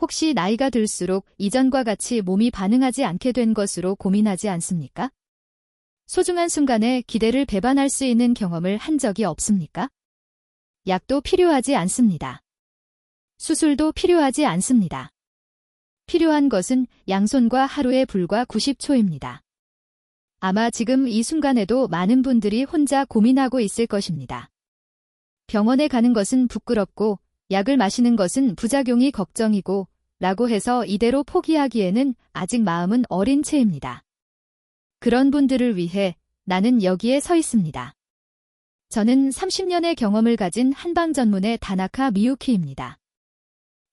혹시 나이가 들수록 이전과 같이 몸이 반응하지 않게 된 것으로 고민하지 않습니까? 소중한 순간에 기대를 배반할 수 있는 경험을 한 적이 없습니까? 약도 필요하지 않습니다. 수술도 필요하지 않습니다. 필요한 것은 양손과 하루에 불과 90초입니다. 아마 지금 이 순간에도 많은 분들이 혼자 고민하고 있을 것입니다. 병원에 가는 것은 부끄럽고 약을 마시는 것은 부작용이 걱정이고 라고 해서 이대로 포기하기에는 아직 마음은 어린 채입니다. 그런 분들을 위해 나는 여기에 서 있습니다. 저는 30년의 경험을 가진 한방 전문의 다나카 미유키입니다.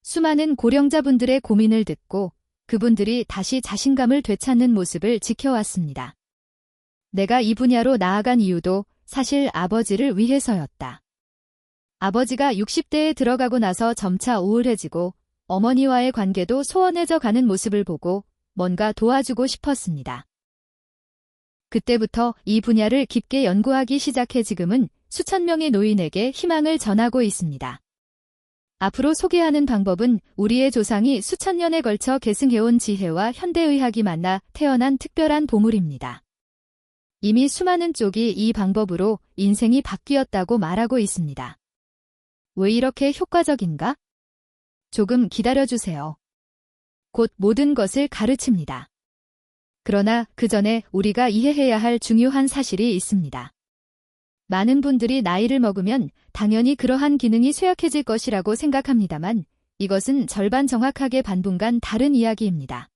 수많은 고령자분들의 고민을 듣고 그분들이 다시 자신감을 되찾는 모습을 지켜왔습니다. 내가 이 분야로 나아간 이유도 사실 아버지를 위해서였다. 아버지가 60대에 들어가고 나서 점차 우울해지고 어머니와의 관계도 소원해져 가는 모습을 보고 뭔가 도와주고 싶었습니다. 그때부터 이 분야를 깊게 연구하기 시작해 지금은 수천 명의 노인에게 희망을 전하고 있습니다. 앞으로 소개하는 방법은 우리의 조상이 수천 년에 걸쳐 계승해온 지혜와 현대의학이 만나 태어난 특별한 보물입니다. 이미 수많은 쪽이 이 방법으로 인생이 바뀌었다고 말하고 있습니다. 왜 이렇게 효과적인가? 조금 기다려주세요. 곧 모든 것을 가르칩니다. 그러나 그 전에 우리가 이해해야 할 중요한 사실이 있습니다. 많은 분들이 나이를 먹으면 당연히 그러한 기능이 쇠약해질 것이라고 생각합니다만 이것은 절반 정확하게 반분간 다른 이야기입니다.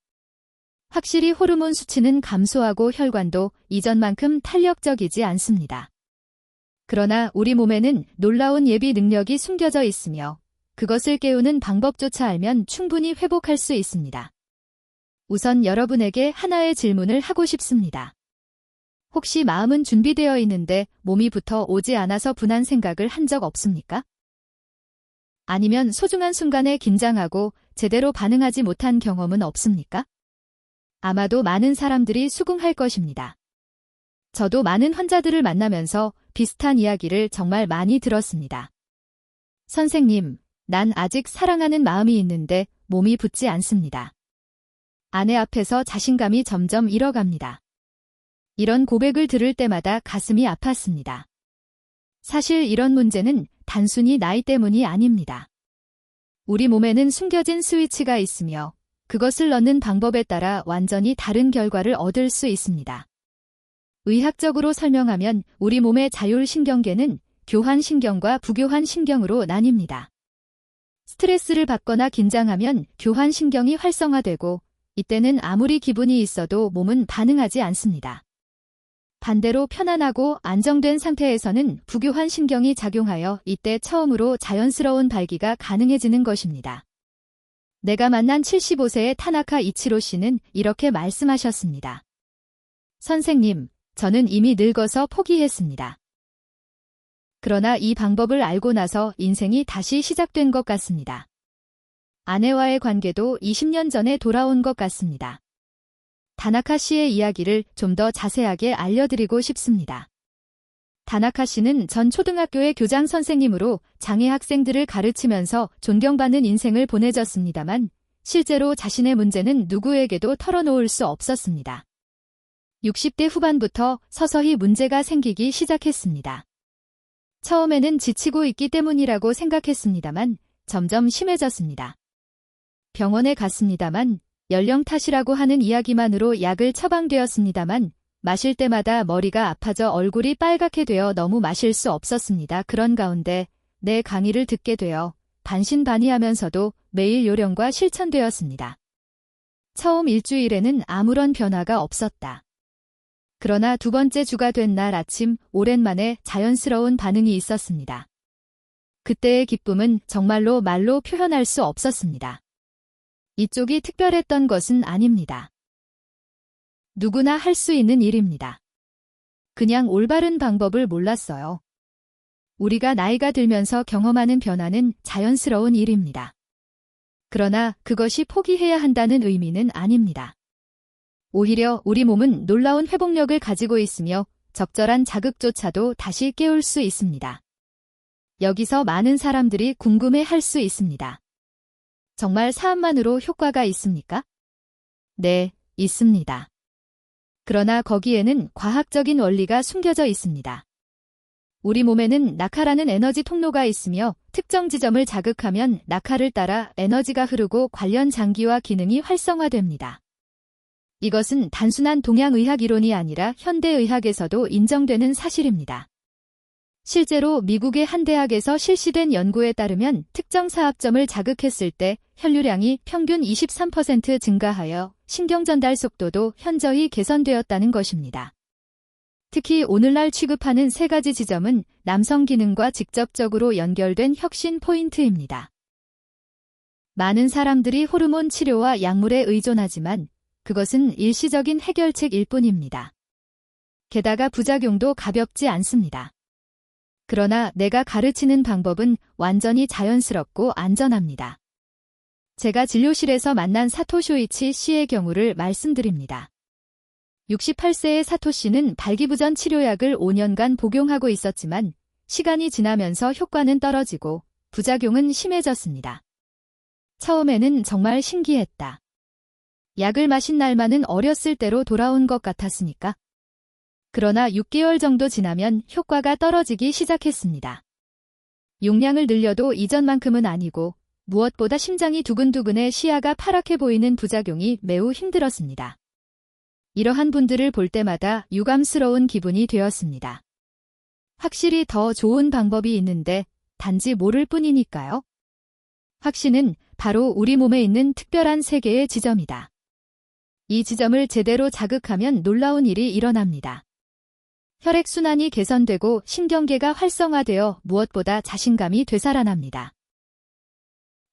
확실히 호르몬 수치는 감소하고 혈관도 이전만큼 탄력적이지 않습니다. 그러나 우리 몸에는 놀라운 예비 능력이 숨겨져 있으며 그것을 깨우는 방법조차 알면 충분히 회복할 수 있습니다. 우선 여러분에게 하나의 질문을 하고 싶습니다. 혹시 마음은 준비되어 있는데 몸이 붙어 오지 않아서 분한 생각을 한 적 없습니까? 아니면 소중한 순간에 긴장하고 제대로 반응하지 못한 경험은 없습니까? 아마도 많은 사람들이 수긍할 것입니다. 저도 많은 환자들을 만나면서 비슷한 이야기를 정말 많이 들었습니다. 선생님, 난 아직 사랑하는 마음이 있는데 몸이 붙지 않습니다. 아내 앞에서 자신감이 점점 잃어갑니다. 이런 고백을 들을 때마다 가슴이 아팠습니다. 사실 이런 문제는 단순히 나이 때문이 아닙니다. 우리 몸에는 숨겨진 스위치가 있으며 그것을 넣는 방법에 따라 완전히 다른 결과를 얻을 수 있습니다. 의학적으로 설명하면 우리 몸의 자율신경계는 교환신경과 부교환신경으로 나뉩니다. 스트레스를 받거나 긴장하면 교환신경이 활성화되고 이때는 아무리 기분이 있어도 몸은 반응하지 않습니다. 반대로 편안하고 안정된 상태에서는 부교환신경이 작용하여 이때 처음으로 자연스러운 발기가 가능해지는 것입니다. 내가 만난 75세의 타나카 이치로 씨는 이렇게 말씀하셨습니다. 선생님, 저는 이미 늙어서 포기했습니다. 그러나 이 방법을 알고 나서 인생이 다시 시작된 것 같습니다. 아내와의 관계도 20년 전에 돌아온 것 같습니다. 다나카 씨의 이야기를 좀 더 자세하게 알려드리고 싶습니다. 다나카 씨는 전 초등학교의 교장 선생님으로 장애 학생들을 가르치면서 존경받는 인생을 보내졌습니다만 실제로 자신의 문제는 누구에게도 털어놓을 수 없었습니다. 60대 후반부터 서서히 문제가 생기기 시작했습니다. 처음에는 지치고 있기 때문이라고 생각했습니다만 점점 심해졌습니다. 병원에 갔습니다만 연령 탓이라고 하는 이야기만으로 약을 처방되었습니다만 마실 때마다 머리가 아파져 얼굴이 빨갛게 되어 너무 마실 수 없었습니다. 그런 가운데 내 강의를 듣게 되어 반신반의하면서도 매일 요령과 실천되었습니다. 처음 일주일에는 아무런 변화가 없었다. 그러나 두 번째 주가 된 날 아침 오랜만에 자연스러운 반응이 있었습니다. 그때의 기쁨은 정말로 말로 표현할 수 없었습니다. 이쪽이 특별했던 것은 아닙니다. 누구나 할 수 있는 일입니다. 그냥 올바른 방법을 몰랐어요. 우리가 나이가 들면서 경험하는 변화는 자연스러운 일입니다. 그러나 그것이 포기해야 한다는 의미는 아닙니다. 오히려 우리 몸은 놀라운 회복력을 가지고 있으며 적절한 자극조차도 다시 깨울 수 있습니다. 여기서 많은 사람들이 궁금해할 수 있습니다. 정말 사암만으로 효과가 있습니까? 네, 있습니다. 그러나 거기에는 과학적인 원리가 숨겨져 있습니다. 우리 몸에는 낙하라는 에너지 통로가 있으며 특정 지점을 자극하면 낙하를 따라 에너지가 흐르고 관련 장기와 기능이 활성화됩니다. 이것은 단순한 동양의학 이론이 아니라 현대의학에서도 인정되는 사실입니다. 실제로 미국의 한 대학에서 실시된 연구에 따르면 특정 사압점을 자극했을 때 혈류량이 평균 23% 증가하여 신경전달 속도도 현저히 개선되었다는 것입니다. 특히 오늘날 취급하는 세 가지 지점은 남성 기능과 직접적으로 연결된 혁신 포인트입니다. 많은 사람들이 호르몬 치료와 약물에 의존하지만 그것은 일시적인 해결책일 뿐입니다. 게다가 부작용도 가볍지 않습니다. 그러나 내가 가르치는 방법은 완전히 자연스럽고 안전합니다. 제가 진료실에서 만난 사토 쇼이치 씨의 경우를 말씀드립니다. 68세의 사토 씨는 발기부전 치료약을 5년간 복용하고 있었지만 시간이 지나면서 효과는 떨어지고 부작용은 심해졌습니다. 처음에는 정말 신기했다. 약을 마신 날만은 어렸을 때로 돌아온 것 같았으니까. 그러나 6개월 정도 지나면 효과가 떨어지기 시작했습니다. 용량을 늘려도 이전만큼은 아니고 무엇보다 심장이 두근두근해 시야가 파랗게 보이는 부작용이 매우 힘들었습니다. 이러한 분들을 볼 때마다 유감스러운 기분이 되었습니다. 확실히 더 좋은 방법이 있는데 단지 모를 뿐이니까요. 확신은 바로 우리 몸에 있는 특별한 세 개의 지점이다. 이 지점을 제대로 자극하면 놀라운 일이 일어납니다. 혈액순환이 개선되고 신경계가 활성화되어 무엇보다 자신감이 되살아납니다.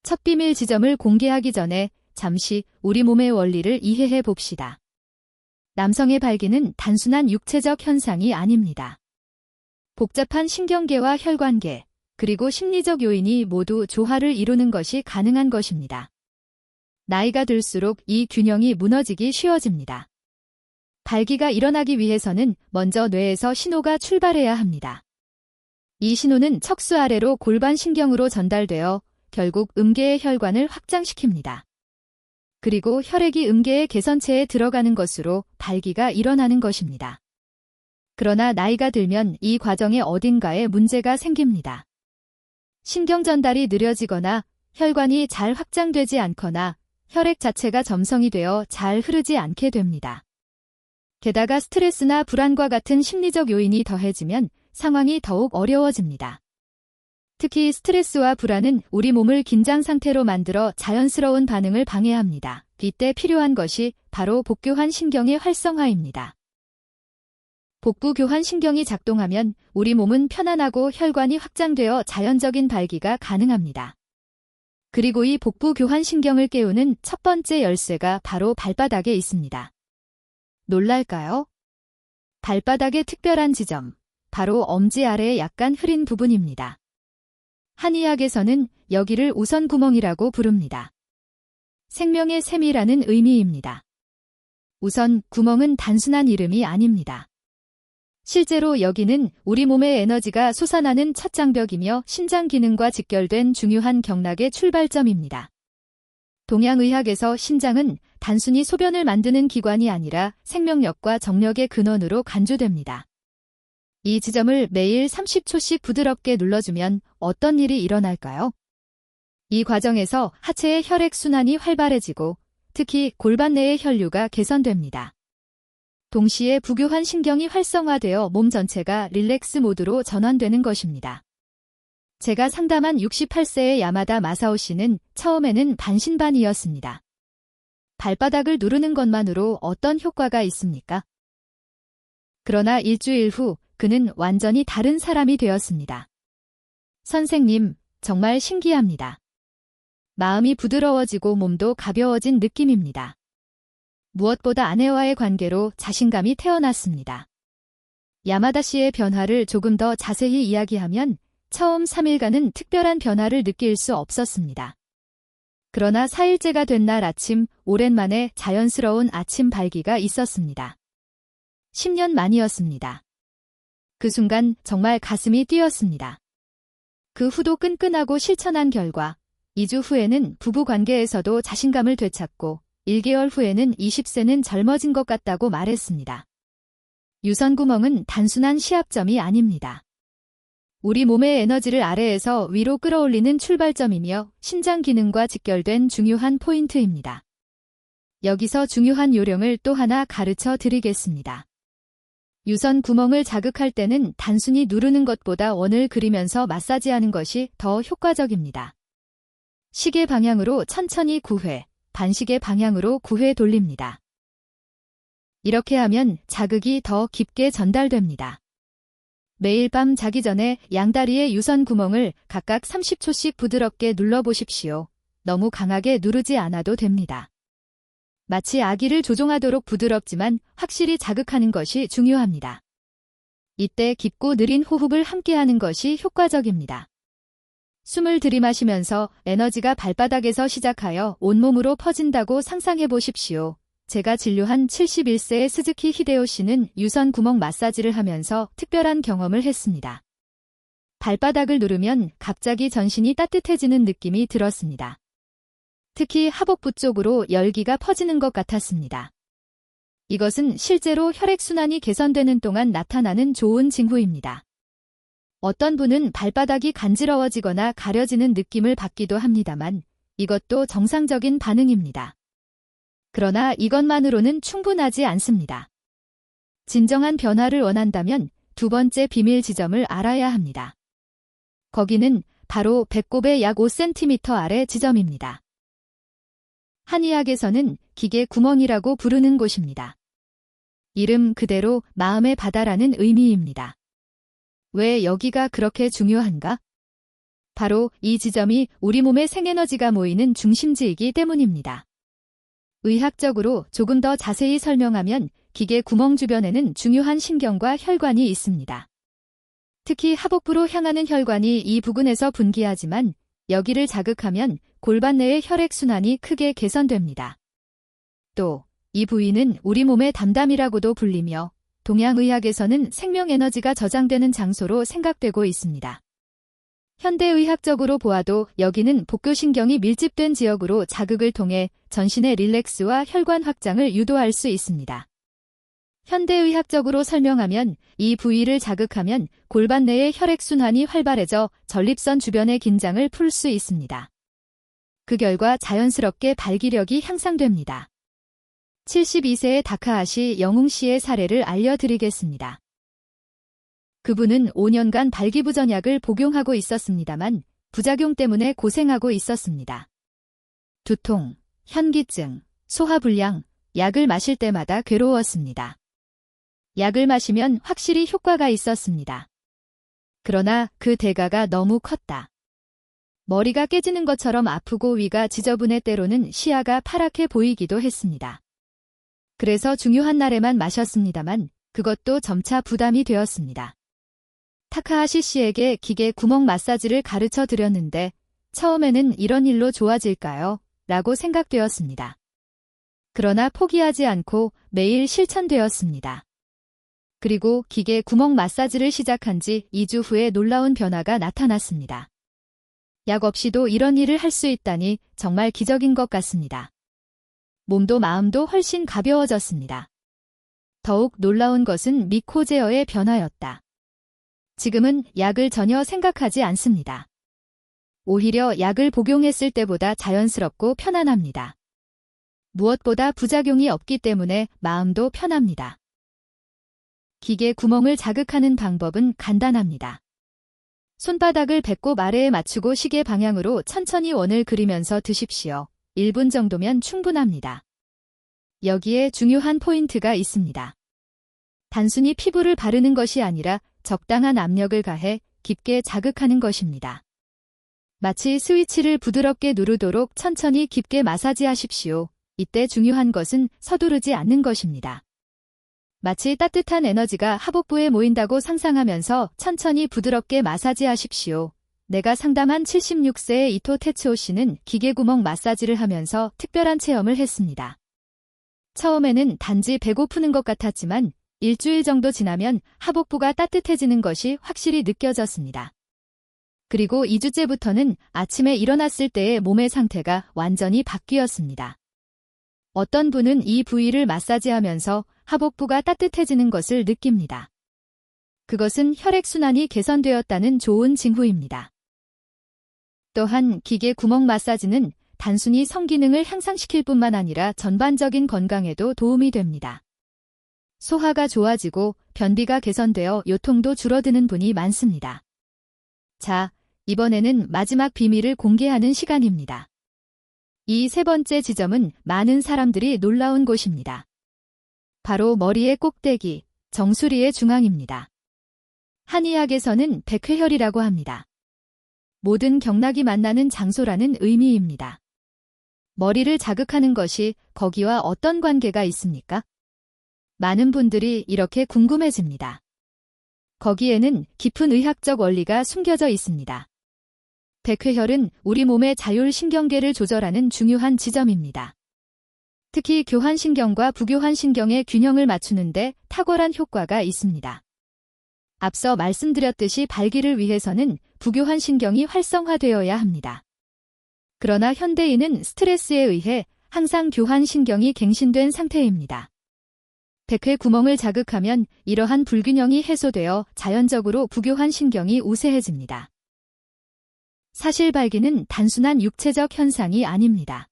첫 비밀 지점을 공개하기 전에 잠시 우리 몸의 원리를 이해해 봅시다. 남성의 발기는 단순한 육체적 현상이 아닙니다. 복잡한 신경계와 혈관계, 그리고 심리적 요인이 모두 조화를 이루는 것이 가능한 것입니다. 나이가 들수록 이 균형이 무너지기 쉬워집니다. 발기가 일어나기 위해서는 먼저 뇌에서 신호가 출발해야 합니다. 이 신호는 척수 아래로 골반신경으로 전달되어 결국 음계의 혈관을 확장시킵니다. 그리고 혈액이 음계의 개선체에 들어가는 것으로 발기가 일어나는 것입니다. 그러나 나이가 들면 이 과정의 어딘가에 문제가 생깁니다. 신경 전달이 느려지거나 혈관이 잘 확장되지 않거나 혈액 자체가 점성이 되어 잘 흐르지 않게 됩니다. 게다가 스트레스나 불안과 같은 심리적 요인이 더해지면 상황이 더욱 어려워집니다. 특히 스트레스와 불안은 우리 몸을 긴장 상태로 만들어 자연스러운 반응을 방해합니다. 이때 필요한 것이 바로 복교환 신경의 활성화입니다. 복부교환 신경이 작동하면 우리 몸은 편안하고 혈관이 확장되어 자연적인 발기가 가능합니다. 그리고 이 복부교환 신경을 깨우는 첫 번째 열쇠가 바로 발바닥에 있습니다. 놀랄까요? 발바닥의 특별한 지점, 바로 엄지 아래의 약간 흐린 부분입니다. 한의학에서는 여기를 우선구멍이라고 부릅니다. 생명의 샘이라는 의미입니다. 우선 구멍은 단순한 이름이 아닙니다. 실제로 여기는 우리 몸의 에너지가 솟아나는 첫 장벽이며 신장 기능과 직결된 중요한 경락의 출발점입니다. 동양의학에서 신장은 단순히 소변을 만드는 기관이 아니라 생명력과 정력의 근원으로 간주됩니다. 이 지점을 매일 30초씩 부드럽게 눌러주면 어떤 일이 일어날까요? 이 과정에서 하체의 혈액 순환이 활발해지고 특히 골반 내의 혈류가 개선됩니다. 동시에 부교환 신경이 활성화되어 몸 전체가 릴렉스 모드로 전환되는 것입니다. 제가 상담한 68세의 야마다 마사오 씨는 처음에는 반신반의였습니다. 발바닥을 누르는 것만으로 어떤 효과가 있습니까? 그러나 일주일 후 그는 완전히 다른 사람이 되었습니다. 선생님, 정말 신기합니다. 마음이 부드러워지고 몸도 가벼워진 느낌입니다. 무엇보다 아내와의 관계로 자신감이 태어났습니다. 야마다 씨의 변화를 조금 더 자세히 이야기하면 처음 3일간은 특별한 변화를 느낄 수 없었습니다. 그러나 4일째가 된 날 아침 오랜만에 자연스러운 아침 발기가 있었습니다. 10년 만이었습니다. 그 순간 정말 가슴이 뛰었습니다. 그 후도 끈끈하고 실천한 결과 2주 후에는 부부 관계에서도 자신감을 되찾고 1개월 후에는 20세는 젊어진 것 같다고 말했습니다. 유선구멍은 단순한 시합점이 아닙니다. 우리 몸의 에너지를 아래에서 위로 끌어올리는 출발점이며 신장 기능과 직결된 중요한 포인트입니다. 여기서 중요한 요령을 또 하나 가르쳐 드리겠습니다. 유선 구멍을 자극할 때는 단순히 누르는 것보다 원을 그리면서 마사지하는 것이 더 효과적입니다. 시계 방향으로 천천히 9회, 반시계 방향으로 9회 돌립니다. 이렇게 하면 자극이 더 깊게 전달됩니다. 매일 밤 자기 전에 양다리의 유선 구멍을 각각 30초씩 부드럽게 눌러보십시오. 너무 강하게 누르지 않아도 됩니다. 마치 아기를 조종하도록 부드럽지만 확실히 자극하는 것이 중요합니다. 이때 깊고 느린 호흡을 함께하는 것이 효과적입니다. 숨을 들이마시면서 에너지가 발바닥에서 시작하여 온몸으로 퍼진다고 상상해 보십시오. 제가 진료한 71세의 스즈키 히데요 씨는 유선 구멍 마사지를 하면서 특별한 경험을 했습니다. 발바닥을 누르면 갑자기 전신이 따뜻해지는 느낌이 들었습니다. 특히 하복부 쪽으로 열기가 퍼지는 것 같았습니다. 이것은 실제로 혈액순환이 개선되는 동안 나타나는 좋은 징후입니다. 어떤 분은 발바닥이 간지러워지거나 가려지는 느낌을 받기도 합니다만 이것도 정상적인 반응입니다. 그러나 이것만으로는 충분하지 않습니다. 진정한 변화를 원한다면 두 번째 비밀 지점을 알아야 합니다. 거기는 바로 배꼽의 약 5cm 아래 지점입니다. 한의학에서는 기계 구멍이라고 부르는 곳입니다. 이름 그대로 마음의 바다라는 의미입니다. 왜 여기가 그렇게 중요한가? 바로 이 지점이 우리 몸의 생에너지가 모이는 중심지이기 때문입니다. 의학적으로 조금 더 자세히 설명하면 기계 구멍 주변에는 중요한 신경과 혈관이 있습니다. 특히 하복부로 향하는 혈관이 이 부근에서 분기하지만 여기를 자극하면 골반 내의 혈액순환이 크게 개선됩니다. 또 이 부위는 우리 몸의 담담이라고도 불리며 동양의학에서는 생명에너지가 저장되는 장소로 생각되고 있습니다. 현대의학적으로 보아도 여기는 복교신경이 밀집된 지역으로 자극을 통해 전신의 릴렉스와 혈관 확장을 유도할 수 있습니다. 현대의학적으로 설명하면 이 부위를 자극하면 골반 내의 혈액순환이 활발해져 전립선 주변의 긴장을 풀 수 있습니다. 그 결과 자연스럽게 발기력이 향상됩니다. 72세의 다카하시 영웅 씨의 사례를 알려드리겠습니다. 그분은 5년간 발기부전약을 복용하고 있었습니다만 부작용 때문에 고생하고 있었습니다. 두통, 현기증, 소화불량, 약을 마실 때마다 괴로웠습니다. 약을 마시면 확실히 효과가 있었습니다. 그러나 그 대가가 너무 컸다. 머리가 깨지는 것처럼 아프고 위가 지저분해 때로는 시야가 파랗게 보이기도 했습니다. 그래서 중요한 날에만 마셨습니다만 그것도 점차 부담이 되었습니다. 타카하시 씨에게 기계 구멍 마사지를 가르쳐 드렸는데 처음에는 이런 일로 좋아질까요? 라고 생각되었습니다. 그러나 포기하지 않고 매일 실천되었습니다. 그리고 기계 구멍 마사지를 시작한 지 2주 후에 놀라운 변화가 나타났습니다. 약 없이도 이런 일을 할 수 있다니 정말 기적인 것 같습니다. 몸도 마음도 훨씬 가벼워졌습니다. 더욱 놀라운 것은 미코 제어의 변화였다. 지금은 약을 전혀 생각하지 않습니다. 오히려 약을 복용했을 때보다 자연스럽고 편안합니다. 무엇보다 부작용이 없기 때문에 마음도 편합니다. 기계 구멍을 자극하는 방법은 간단합니다. 손바닥을 배꼽 아래에 맞추고 시계 방향으로 천천히 원을 그리면서 드십시오. 1분 정도면 충분합니다. 여기에 중요한 포인트가 있습니다. 단순히 피부를 바르는 것이 아니라 적당한 압력을 가해 깊게 자극하는 것입니다. 마치 스위치를 부드럽게 누르도록 천천히 깊게 마사지하십시오. 이때 중요한 것은 서두르지 않는 것입니다. 마치 따뜻한 에너지가 하복부에 모인다고 상상하면서 천천히 부드럽게 마사지하십시오. 내가 상담한 76세의 이토 테츠오 씨는 기계구멍 마사지를 하면서 특별한 체험을 했습니다. 처음에는 단지 배고프는 것 같았지만 일주일 정도 지나면 하복부가 따뜻해지는 것이 확실히 느껴졌습니다. 그리고 2주째부터는 아침에 일어났을 때의 몸의 상태가 완전히 바뀌었습니다. 어떤 분은 이 부위를 마사지하면서 하복부가 따뜻해지는 것을 느낍니다. 그것은 혈액순환이 개선되었다는 좋은 징후입니다. 또한 기계 구멍 마사지는 단순히 성기능을 향상시킬 뿐만 아니라 전반적인 건강에도 도움이 됩니다. 소화가 좋아지고 변비가 개선되어 요통도 줄어드는 분이 많습니다. 자, 이번에는 마지막 비밀을 공개하는 시간입니다. 이 세 번째 지점은 많은 사람들이 놀라운 곳입니다. 바로 머리의 꼭대기, 정수리의 중앙입니다. 한의학에서는 백회혈이라고 합니다. 모든 경락이 만나는 장소라는 의미입니다. 머리를 자극하는 것이 거기와 어떤 관계가 있습니까? 많은 분들이 이렇게 궁금해집니다. 거기에는 깊은 의학적 원리가 숨겨져 있습니다. 백회혈은 우리 몸의 자율신경계를 조절하는 중요한 지점입니다. 특히 교환신경과 부교환신경의 균형을 맞추는데 탁월한 효과가 있습니다. 앞서 말씀드렸듯이 발기를 위해서는 부교환신경이 활성화되어야 합니다. 그러나 현대인은 스트레스에 의해 항상 교환신경이 갱신된 상태입니다. 백회 구멍을 자극하면 이러한 불균형이 해소되어 자연적으로 부교환신경이 우세해집니다. 사실 발기는 단순한 육체적 현상이 아닙니다.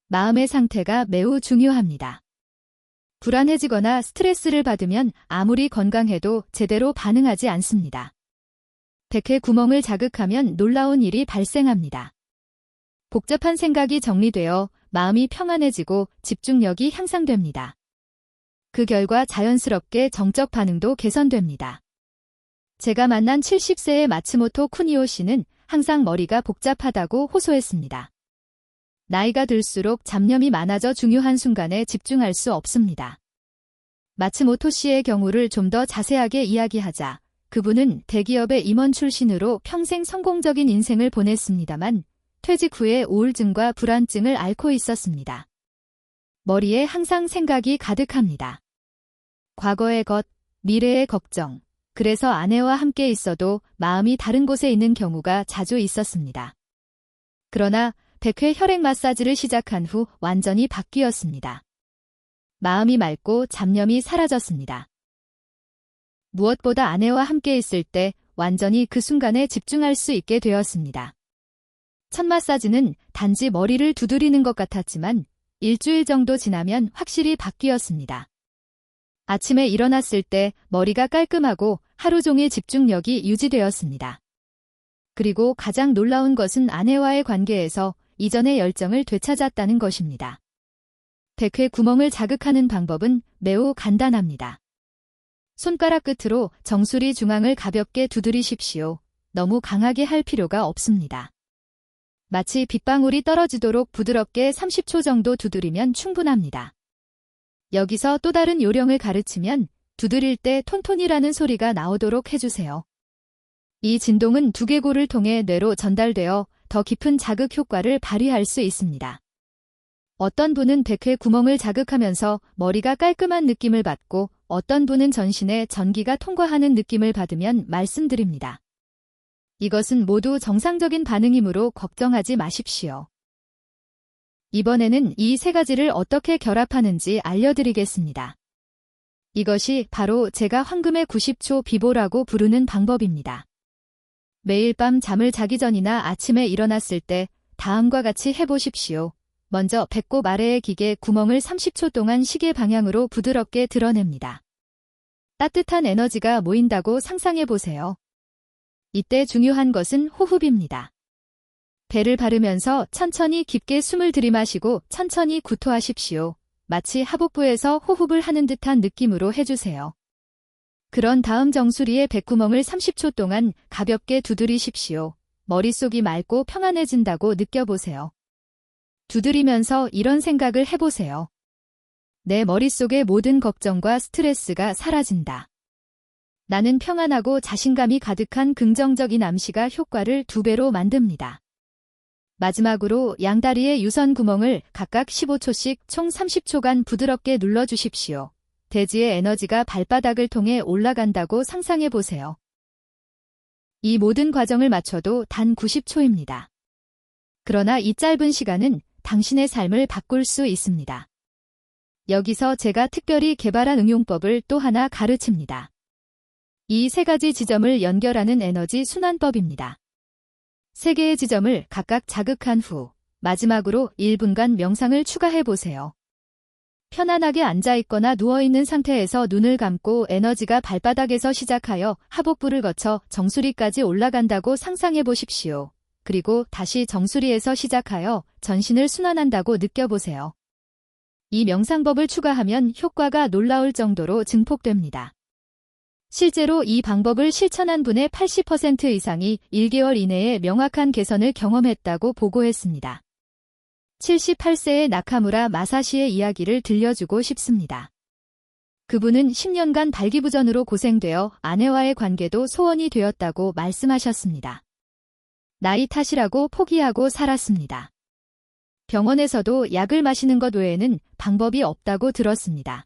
마음의 상태가 매우 중요합니다. 불안해지거나 스트레스를 받으면 아무리 건강해도 제대로 반응하지 않습니다. 백회 구멍을 자극하면 놀라운 일이 발생합니다. 복잡한 생각이 정리되어 마음이 평안해지고 집중력이 향상됩니다. 그 결과 자연스럽게 정적 반응도 개선됩니다. 제가 만난 70세의 마츠모토 쿠니오 씨는 항상 머리가 복잡하다고 호소했습니다. 나이가 들수록 잡념이 많아져 중요한 순간에 집중할 수 없습니다. 마츠모토 씨의 경우를 좀 더 자세하게 이야기하자 그분은 대기업의 임원 출신으로 평생 성공적인 인생을 보냈습니다만 퇴직 후에 우울증과 불안증을 앓고 있었습니다. 머리에 항상 생각이 가득합니다. 과거의 것, 미래의 걱정, 그래서 아내와 함께 있어도 마음이 다른 곳에 있는 경우가 자주 있었습니다. 그러나 백회 혈액 마사지를 시작한 후 완전히 바뀌었습니다. 마음이 맑고 잡념이 사라졌습니다. 무엇보다 아내와 함께 있을 때 완전히 그 순간에 집중할 수 있게 되었습니다. 첫 마사지는 단지 머리를 두드리는 것 같았지만 일주일 정도 지나면 확실히 바뀌었습니다. 아침에 일어났을 때 머리가 깔끔하고 하루 종일 집중력이 유지되었습니다. 그리고 가장 놀라운 것은 아내와의 관계에서 이전의 열정을 되찾았다는 것입니다. 백회 구멍을 자극하는 방법은 매우 간단합니다. 손가락 끝으로 정수리 중앙을 가볍게 두드리십시오. 너무 강하게 할 필요가 없습니다. 마치 빗방울이 떨어지도록 부드럽게 30초 정도 두드리면 충분합니다. 여기서 또 다른 요령을 가르치면 두드릴 때 톤톤이라는 소리가 나오도록 해주세요. 이 진동은 두개골을 통해 뇌로 전달되어 더 깊은 자극 효과를 발휘할 수 있습니다. 어떤 분은 백회 구멍을 자극하면서 머리가 깔끔한 느낌을 받고 어떤 분은 전신에 전기가 통과하는 느낌을 받으면 말씀드립니다. 이것은 모두 정상적인 반응이므로 걱정하지 마십시오. 이번에는 이 세 가지를 어떻게 결합하는지 알려드리겠습니다. 이것이 바로 제가 황금의 90초 비보라고 부르는 방법입니다. 매일 밤 잠을 자기 전이나 아침에 일어났을 때 다음과 같이 해보십시오. 먼저 배꼽 아래의 기계 구멍을 30초 동안 시계 방향으로 부드럽게 드러냅니다. 따뜻한 에너지가 모인다고 상상해보세요. 이때 중요한 것은 호흡입니다. 배를 바르면서 천천히 깊게 숨을 들이마시고 천천히 구토하십시오. 마치 하복부에서 호흡을 하는 듯한 느낌으로 해주세요. 그런 다음 정수리의 배구멍을 30초 동안 가볍게 두드리십시오. 머릿속이 맑고 평안해진다고 느껴보세요. 두드리면서 이런 생각을 해보세요. 내 머릿속의 모든 걱정과 스트레스가 사라진다. 나는 평안하고 자신감이 가득한 긍정적인 암시가 효과를 2배로 만듭니다. 마지막으로 양다리의 유선 구멍을 각각 15초씩 총 30초간 부드럽게 눌러주십시오. 대지의 에너지가 발바닥을 통해 올라간다고 상상해보세요. 이 모든 과정을 맞춰도 단 90초입니다. 그러나 이 짧은 시간은 당신의 삶을 바꿀 수 있습니다. 여기서 제가 특별히 개발한 응용법을 또 하나 가르칩니다. 이 세 가지 지점을 연결하는 에너지 순환법입니다. 세 개의 지점을 각각 자극한 후 마지막으로 1분간 명상을 추가해 보세요. 편안하게 앉아있거나 누워있는 상태에서 눈을 감고 에너지가 발바닥에서 시작하여 하복부를 거쳐 정수리까지 올라간다고 상상해 보십시오. 그리고 다시 정수리에서 시작하여 전신을 순환한다고 느껴보세요. 이 명상법을 추가하면 효과가 놀라울 정도로 증폭됩니다. 실제로 이 방법을 실천한 분의 80% 이상이 1개월 이내에 명확한 개선을 경험했다고 보고했습니다. 78세의 나카무라 마사시의 이야기를 들려주고 싶습니다. 그분은 10년간 발기부전으로 고생되어 아내와의 관계도 소원이 되었다고 말씀하셨습니다. 나이 탓이라고 포기하고 살았습니다. 병원에서도 약을 마시는 것 외에는 방법이 없다고 들었습니다.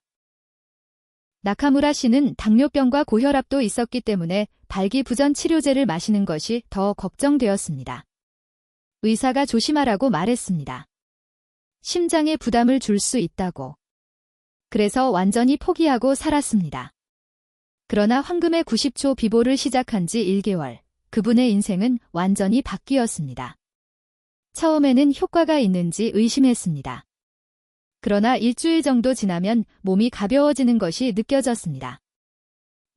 나카무라 씨는 당뇨병과 고혈압도 있었기 때문에 발기부전 치료제를 마시는 것이 더 걱정되었습니다. 의사가 조심하라고 말했습니다. 심장에 부담을 줄 수 있다고. 그래서 완전히 포기하고 살았습니다. 그러나 황금의 90초 비보를 시작한 지 1개월, 그분의 인생은 완전히 바뀌었습니다. 처음에는 효과가 있는지 의심했습니다. 그러나 일주일 정도 지나면 몸이 가벼워지는 것이 느껴졌습니다.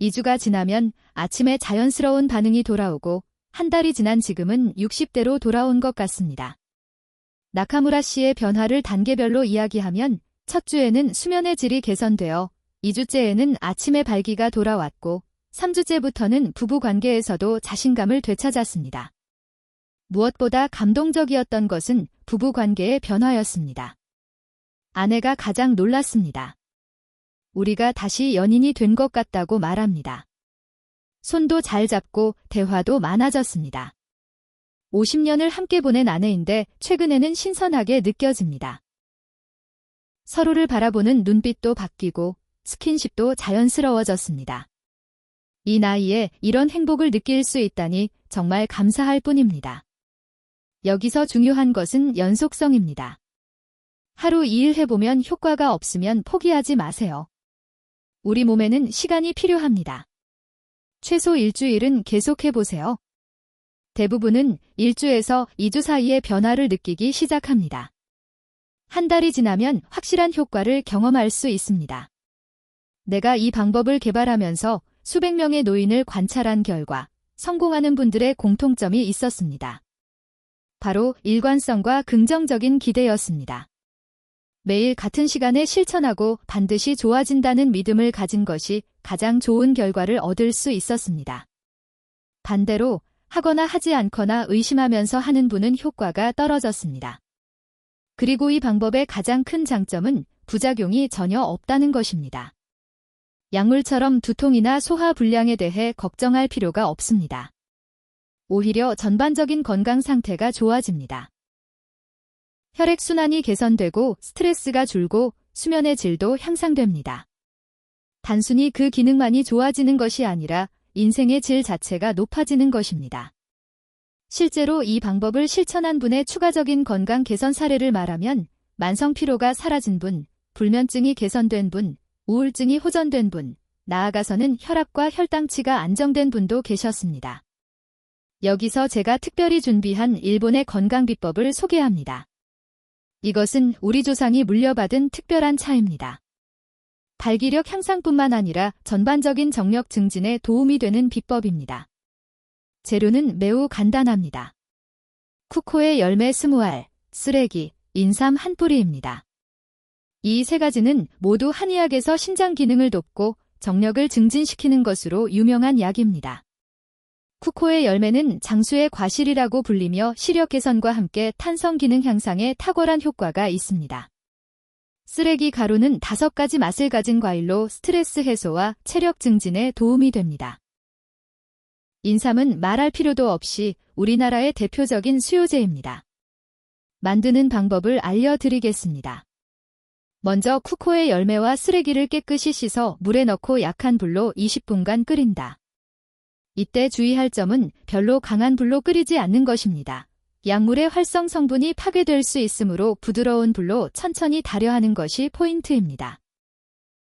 2주가 지나면 아침에 자연스러운 반응이 돌아오고 한 달이 지난 지금은 60대로 돌아온 것 같습니다. 나카무라 씨의 변화를 단계별로 이야기하면 첫 주에는 수면의 질이 개선되어 2주째에는 아침에 발기가 돌아왔고 3주째부터는 부부 관계에서도 자신감을 되찾았습니다. 무엇보다 감동적이었던 것은 부부 관계의 변화였습니다. 아내가 가장 놀랐습니다. 우리가 다시 연인이 된 것 같다고 말합니다. 손도 잘 잡고 대화도 많아졌습니다. 50년을 함께 보낸 아내인데 최근에는 신선하게 느껴집니다. 서로를 바라보는 눈빛도 바뀌고 스킨십도 자연스러워졌습니다. 이 나이에 이런 행복을 느낄 수 있다니 정말 감사할 뿐입니다. 여기서 중요한 것은 연속성입니다. 하루 2일 해보면 효과가 없으면 포기하지 마세요. 우리 몸에는 시간이 필요합니다. 최소 일주일은 계속해보세요. 대부분은 1주에서 2주 사이에 변화를 느끼기 시작합니다. 한 달이 지나면 확실한 효과를 경험할 수 있습니다. 내가 이 방법을 개발하면서 수백 명의 노인을 관찰한 결과 성공하는 분들의 공통점이 있었습니다. 바로 일관성과 긍정적인 기대였습니다. 매일 같은 시간에 실천하고 반드시 좋아진다는 믿음을 가진 것이 가장 좋은 결과를 얻을 수 있었습니다. 반대로 하거나 하지 않거나 의심하면서 하는 분은 효과가 떨어졌습니다. 그리고 이 방법의 가장 큰 장점은 부작용이 전혀 없다는 것입니다. 약물처럼 두통이나 소화 불량에 대해 걱정할 필요가 없습니다. 오히려 전반적인 건강 상태가 좋아집니다. 혈액순환이 개선되고 스트레스가 줄고 수면의 질도 향상됩니다. 단순히 그 기능만이 좋아지는 것이 아니라 인생의 질 자체가 높아지는 것입니다. 실제로 이 방법을 실천한 분의 추가적인 건강 개선 사례를 말하면 만성 피로가 사라진 분, 불면증이 개선된 분, 우울증이 호전된 분, 나아가서는 혈압과 혈당치가 안정된 분도 계셨습니다. 여기서 제가 특별히 준비한 일본의 건강 비법을 소개합니다. 이것은 우리 조상이 물려받은 특별한 차입니다. 발기력 향상뿐만 아니라 전반적인 정력 증진에 도움이 되는 비법입니다. 재료는 매우 간단합니다. 쿠코의 열매 20알, 쓰레기, 인삼 한 뿌리입니다. 이 세 가지는 모두 한의학에서 신장 기능을 돕고 정력을 증진시키는 것으로 유명한 약입니다. 쿠코의 열매는 장수의 과실이라고 불리며 시력 개선과 함께 탄성 기능 향상에 탁월한 효과가 있습니다. 쓰레기 가루는 5가지 맛을 가진 과일로 스트레스 해소와 체력 증진에 도움이 됩니다. 인삼은 말할 필요도 없이 우리나라의 대표적인 수요제입니다. 만드는 방법을 알려드리겠습니다. 먼저 쿠코의 열매와 쓰레기를 깨끗이 씻어 물에 넣고 약한 불로 20분간 끓인다. 이때 주의할 점은 별로 강한 불로 끓이지 않는 것입니다. 약물의 활성 성분이 파괴될 수 있으므로 부드러운 불로 천천히 달여하는 것이 포인트입니다.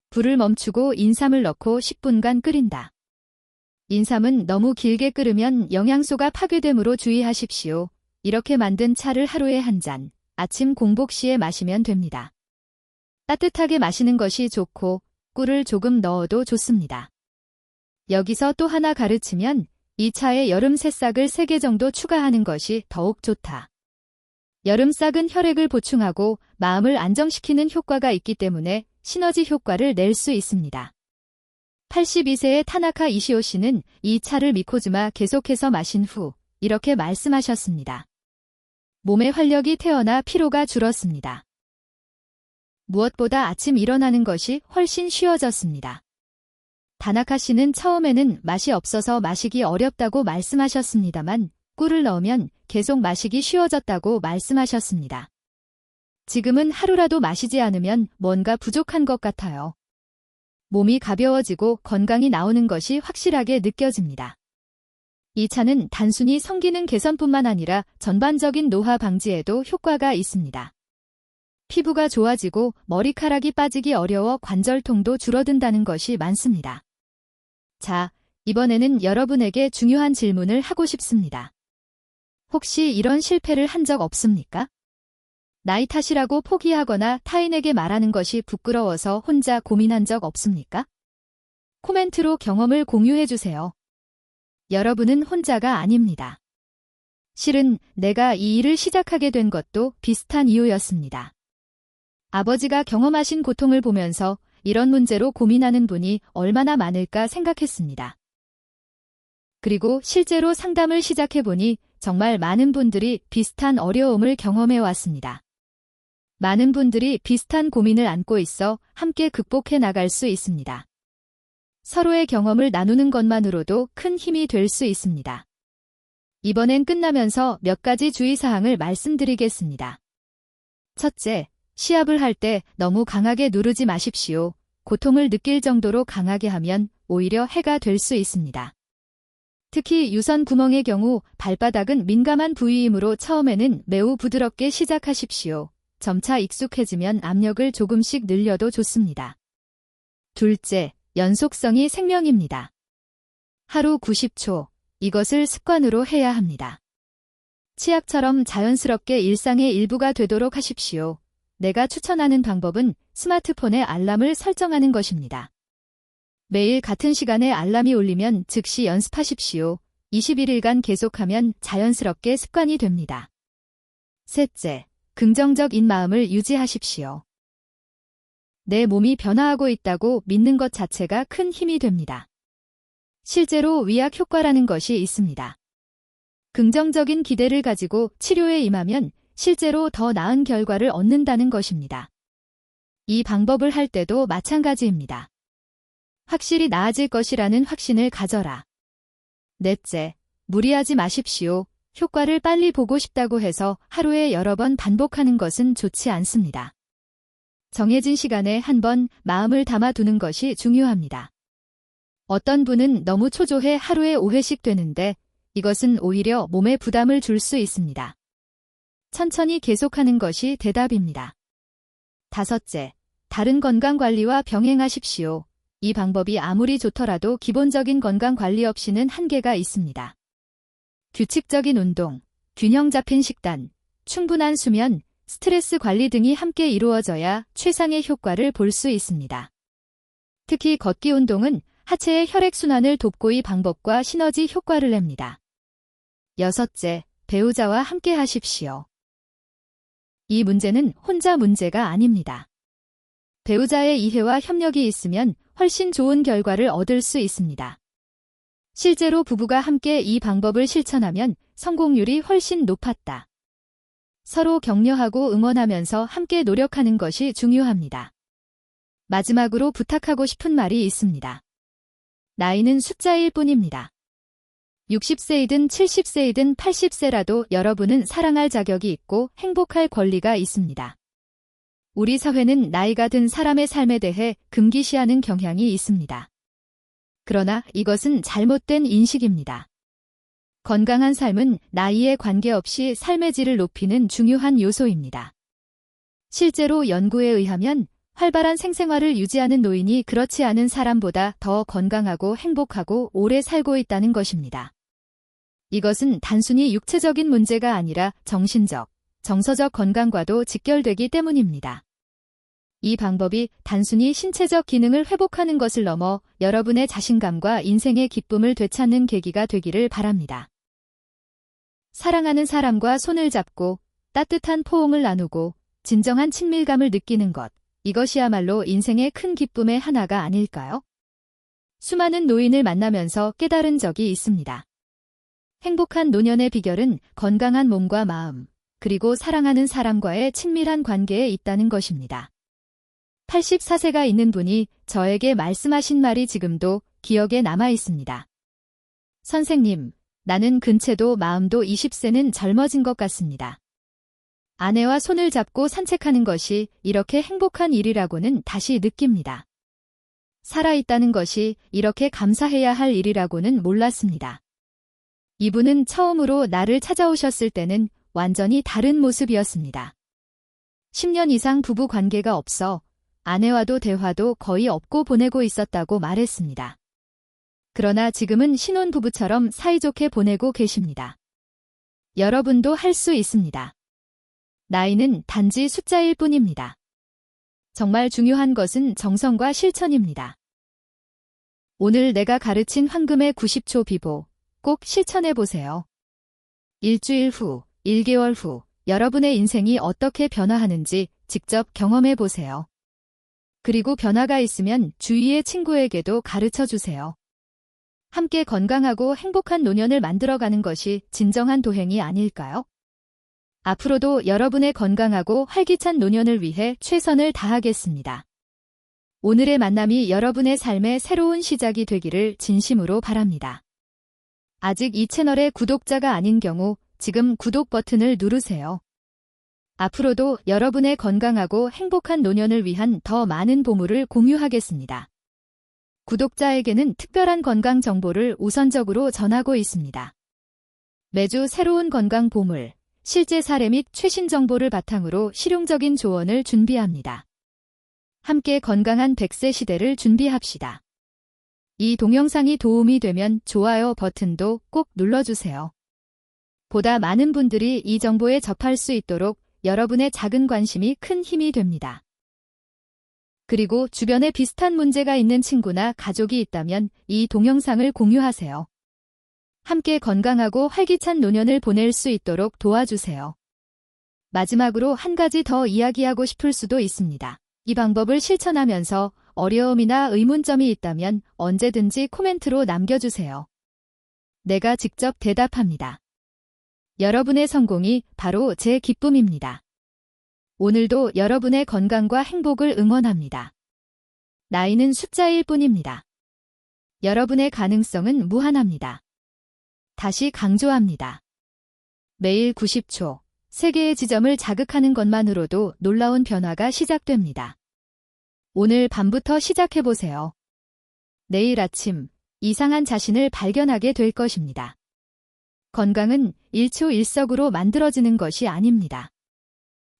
불을 멈추고 인삼을 넣고 10분간 끓인다. 인삼은 너무 길게 끓으면 영양소가 파괴되므로 주의하십시오. 이렇게 만든 차를 하루에 한 잔, 아침 공복 시에 마시면 됩니다. 따뜻하게 마시는 것이 좋고 꿀을 조금 넣어도 좋습니다. 여기서 또 하나 가르치면 이 차에 여름 새싹을 3개 정도 추가하는 것이 더욱 좋다. 여름싹은 혈액을 보충하고 마음을 안정시키는 효과가 있기 때문에 시너지 효과를 낼 수 있습니다. 82세의 타나카 이시오 씨는 이 차를 미코즈마 계속해서 마신 후 이렇게 말씀하셨습니다. 몸의 활력이 태어나 피로가 줄었습니다. 무엇보다 아침 일어나는 것이 훨씬 쉬워졌습니다. 다나카 씨는 처음에는 맛이 없어서 마시기 어렵다고 말씀하셨습니다만 꿀을 넣으면 계속 마시기 쉬워졌다고 말씀하셨습니다. 지금은 하루라도 마시지 않으면 뭔가 부족한 것 같아요. 몸이 가벼워지고 건강이 나오는 것이 확실하게 느껴집니다. 이 차는 단순히 성기능 개선뿐만 아니라 전반적인 노화 방지에도 효과가 있습니다. 피부가 좋아지고 머리카락이 빠지기 어려워 관절통도 줄어든다는 것이 많습니다. 자, 이번에는 여러분에게 중요한 질문을 하고 싶습니다. 혹시 이런 실패를 한 적 없습니까? 나이 탓이라고 포기하거나 타인에게 말하는 것이 부끄러워서 혼자 고민한 적 없습니까? 코멘트로 경험을 공유해주세요. 여러분은 혼자가 아닙니다. 실은 내가 이 일을 시작하게 된 것도 비슷한 이유였습니다. 아버지가 경험하신 고통을 보면서 이런 문제로 고민하는 분이 얼마나 많을까 생각했습니다. 그리고 실제로 상담을 시작해보니 정말 많은 분들이 비슷한 어려움을 경험해 왔습니다. 많은 분들이 비슷한 고민을 안고 있어 함께 극복해 나갈 수 있습니다. 서로의 경험을 나누는 것만으로도 큰 힘이 될 수 있습니다. 이번엔 끝나면서 몇 가지 주의사항을 말씀드리겠습니다. 첫째, 시합을 할 때 너무 강하게 누르지 마십시오. 고통을 느낄 정도로 강하게 하면 오히려 해가 될 수 있습니다. 특히 유선 구멍의 경우 발바닥은 민감한 부위이므로 처음에는 매우 부드럽게 시작하십시오. 점차 익숙해지면 압력을 조금씩 늘려도 좋습니다. 둘째, 연속성이 생명입니다. 하루 90초, 이것을 습관으로 해야 합니다. 치약처럼 자연스럽게 일상의 일부가 되도록 하십시오. 내가 추천하는 방법은 스마트폰에 알람을 설정하는 것입니다. 매일 같은 시간에 알람이 울리면 즉시 연습하십시오. 21일간 계속하면 자연스럽게 습관이 됩니다. 셋째, 긍정적인 마음을 유지하십시오. 내 몸이 변화하고 있다고 믿는 것 자체가 큰 힘이 됩니다. 실제로 위약 효과라는 것이 있습니다. 긍정적인 기대를 가지고 치료에 임하면 실제로 더 나은 결과를 얻는다는 것입니다. 이 방법을 할 때도 마찬가지입니다. 확실히 나아질 것이라는 확신을 가져라. 넷째, 무리하지 마십시오. 효과를 빨리 보고 싶다고 해서 하루에 여러 번 반복하는 것은 좋지 않습니다. 정해진 시간에 한 번 마음을 담아두는 것이 중요합니다. 어떤 분은 너무 초조해 하루에 5회씩 되는데 이것은 오히려 몸에 부담을 줄 수 있습니다. 천천히 계속하는 것이 대답입니다. 다섯째, 다른 건강관리와 병행하십시오. 이 방법이 아무리 좋더라도 기본적인 건강관리 없이는 한계가 있습니다. 규칙적인 운동, 균형 잡힌 식단, 충분한 수면, 스트레스 관리 등이 함께 이루어져야 최상의 효과를 볼 수 있습니다. 특히 걷기 운동은 하체의 혈액순환을 돕고 이 방법과 시너지 효과를 냅니다. 여섯째, 배우자와 함께 하십시오. 이 문제는 혼자 문제가 아닙니다. 배우자의 이해와 협력이 있으면 훨씬 좋은 결과를 얻을 수 있습니다. 실제로 부부가 함께 이 방법을 실천하면 성공률이 훨씬 높았다. 서로 격려하고 응원하면서 함께 노력하는 것이 중요합니다. 마지막으로 부탁하고 싶은 말이 있습니다. 나이는 숫자일 뿐입니다. 60세이든 70세이든 80세라도 여러분은 사랑할 자격이 있고 행복할 권리가 있습니다. 우리 사회는 나이가 든 사람의 삶에 대해 금기시하는 경향이 있습니다. 그러나 이것은 잘못된 인식입니다. 건강한 삶은 나이에 관계없이 삶의 질을 높이는 중요한 요소입니다. 실제로 연구에 의하면 활발한 생생활을 유지하는 노인이 그렇지 않은 사람보다 더 건강하고 행복하고 오래 살고 있다는 것입니다. 이것은 단순히 육체적인 문제가 아니라 정신적, 정서적 건강과도 직결되기 때문입니다. 이 방법이 단순히 신체적 기능을 회복하는 것을 넘어 여러분의 자신감과 인생의 기쁨을 되찾는 계기가 되기를 바랍니다. 사랑하는 사람과 손을 잡고 따뜻한 포옹을 나누고 진정한 친밀감을 느끼는 것, 이것이야말로 인생의 큰 기쁨의 하나가 아닐까요? 수많은 노인을 만나면서 깨달은 적이 있습니다. 행복한 노년의 비결은 건강한 몸과 마음, 그리고 사랑하는 사람과의 친밀한 관계에 있다는 것입니다. 84세가 있는 분이 저에게 말씀하신 말이 지금도 기억에 남아 있습니다. 선생님, 나는 근체도 마음도 20세는 젊어진 것 같습니다. 아내와 손을 잡고 산책하는 것이 이렇게 행복한 일이라고는 다시 느낍니다. 살아있다는 것이 이렇게 감사해야 할 일이라고는 몰랐습니다. 이분은 처음으로 나를 찾아오셨을 때는 완전히 다른 모습이었습니다. 10년 이상 부부 관계가 없어 아내와도 대화도 거의 없고 보내고 있었다고 말했습니다. 그러나 지금은 신혼부부처럼 사이좋게 보내고 계십니다. 여러분도 할 수 있습니다. 나이는 단지 숫자일 뿐입니다. 정말 중요한 것은 정성과 실천입니다. 오늘 내가 가르친 황금의 90초 비보, 꼭 실천해보세요. 일주일 후, 1개월 후, 여러분의 인생이 어떻게 변화하는지 직접 경험해보세요. 그리고 변화가 있으면 주위의 친구에게도 가르쳐주세요. 함께 건강하고 행복한 노년을 만들어가는 것이 진정한 도행이 아닐까요? 앞으로도 여러분의 건강하고 활기찬 노년을 위해 최선을 다하겠습니다. 오늘의 만남이 여러분의 삶의 새로운 시작이 되기를 진심으로 바랍니다. 아직 이 채널의 구독자가 아닌 경우 지금 구독 버튼을 누르세요. 앞으로도 여러분의 건강하고 행복한 노년을 위한 더 많은 보물을 공유하겠습니다. 구독자에게는 특별한 건강 정보를 우선적으로 전하고 있습니다. 매주 새로운 건강 보물, 실제 사례 및 최신 정보를 바탕으로 실용적인 조언을 준비합니다. 함께 건강한 100세 시대를 준비합시다. 이 동영상이 도움이 되면 좋아요 버튼도 꼭 눌러주세요. 보다 많은 분들이 이 정보에 접할 수 있도록 여러분의 작은 관심이 큰 힘이 됩니다. 그리고 주변에 비슷한 문제가 있는 친구나 가족이 있다면 이 동영상을 공유하세요. 함께 건강하고 활기찬 노년을 보낼 수 있도록 도와주세요. 마지막으로 한 가지 더 이야기하고 싶을 수도 있습니다. 이 방법을 실천하면서 어려움이나 의문점이 있다면 언제든지 코멘트로 남겨주세요. 내가 직접 대답합니다. 여러분의 성공이 바로 제 기쁨입니다. 오늘도 여러분의 건강과 행복을 응원합니다. 나이는 숫자일 뿐입니다. 여러분의 가능성은 무한합니다. 다시 강조합니다. 매일 90초, 세계의 지점을 자극하는 것만으로도 놀라운 변화가 시작됩니다. 오늘 밤부터 시작해보세요. 내일 아침, 이상한 자신을 발견하게 될 것입니다. 건강은 일초일석으로 만들어지는 것이 아닙니다.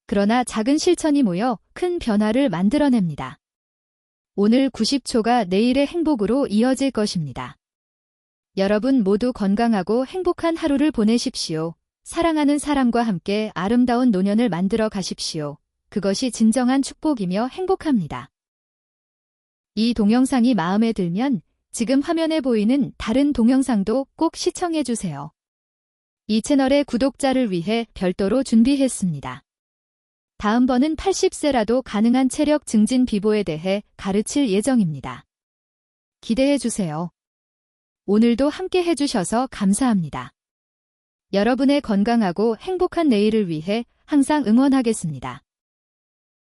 그러나 작은 실천이 모여 큰 변화를 만들어냅니다. 오늘 90초가 내일의 행복으로 이어질 것입니다. 여러분 모두 건강하고 행복한 하루를 보내십시오. 사랑하는 사람과 함께 아름다운 노년을 만들어 가십시오. 그것이 진정한 축복이며 행복합니다. 이 동영상이 마음에 들면 지금 화면에 보이는 다른 동영상도 꼭 시청해주세요. 이 채널의 구독자를 위해 별도로 준비했습니다. 다음번은 80세라도 가능한 체력 증진 비보에 대해 가르칠 예정입니다. 기대해주세요. 오늘도 함께 해주셔서 감사합니다. 여러분의 건강하고 행복한 내일을 위해 항상 응원하겠습니다.